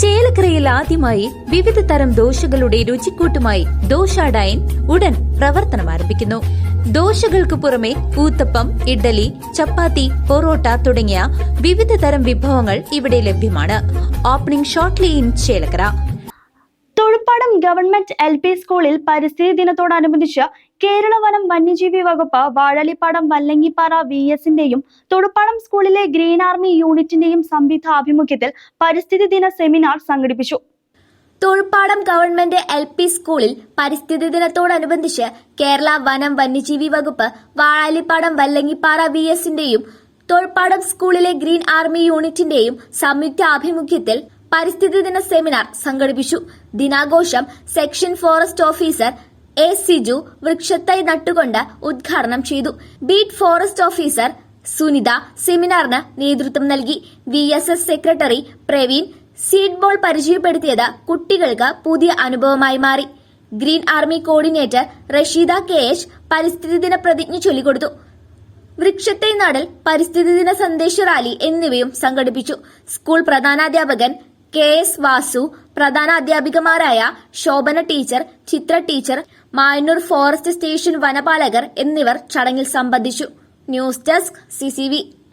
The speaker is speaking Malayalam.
ചേലക്കരയിൽ ആദ്യമായി വിവിധ തരം ദോശകളുടെ രുചിക്കൂട്ടുമായി ദോശ ഡൈൻ ഉടൻ പ്രവർത്തനം ആരംഭിക്കുന്നു. ദോശകൾക്ക് പുറമെ ഊത്തപ്പം, ഇഡ്ഡലി, ചപ്പാത്തി, പൊറോട്ട തുടങ്ങിയ വിവിധ തരം വിഭവങ്ങൾ ഇവിടെ ലഭ്യമാണ്. Opening shortly in Chelakkara. Thozhuppadam government LP സ്കൂളിൽ പരിസ്ഥിതി ദിനത്തോടനുബന്ധിച്ച് കേരള വനം വന്യജീവി വകുപ്പ് വാഴാലിപ്പാടം വല്ലങ്ങിപ്പാറ VS-ന്റെയും തൊഴുപ്പാടം സ്കൂളിലെ ഗ്രീൻ ആർമി യൂണിറ്റിന്റെയും സംയുക്ത ആഭിമുഖ്യത്തിൽ പരിസ്ഥിതി ദിന സെമിനാർ സംഘടിപ്പിച്ചു. തൊഴുപ്പാടം ഗവൺമെന്റ് LP സ്കൂളിൽ പരിസ്ഥിതി ദിനത്തോടനുബന്ധിച്ച് കേരള വനം വന്യജീവി വകുപ്പ് വാഴാലിപ്പാടം വല്ലങ്ങിപ്പാറ VS-ന്റെയും തൊഴുപ്പാടം സ്കൂളിലെ ഗ്രീൻ ആർമി യൂണിറ്റിന്റെയും സംയുക്ത ആഭിമുഖ്യത്തിൽ പരിസ്ഥിതി ദിന സെമിനാർ സംഘടിപ്പിച്ചു. ദിനാഘോഷം section forest officer A. Siju വൃക്ഷത്തൈ നട്ടുകൊണ്ട് ഉദ്ഘാടനം ചെയ്തു. ബീറ്റ് ഫോറസ്റ്റ് ഓഫീസർ സുനിത സെമിനാറിന് നേതൃത്വം നൽകി. VSS secretary Praveen seed ball പരിചയപ്പെടുത്തിയത് കുട്ടികൾക്ക് പുതിയ അനുഭവമായി മാറി. Green army coordinator Rasheeda KH പരിസ്ഥിതി ദിന പ്രതിജ്ഞ ചൊല്ലിക്കൊടുത്തു. വൃക്ഷത്തൈ നടൽ, പരിസ്ഥിതി ദിന സന്ദേശ റാലി എന്നിവയും സംഘടിപ്പിച്ചു. സ്കൂൾ പ്രധാനാധ്യാപകൻ KS വാസു, പ്രധാന അധ്യാപികമാരായ ശോഭന ടീച്ചർ, ചിത്ര ടീച്ചർ, മായന്നൂർ ഫോറസ്റ്റ് സ്റ്റേഷൻ വനപാലകർ എന്നിവർ ചടങ്ങിൽ സംബന്ധിച്ചു. News desk CCV.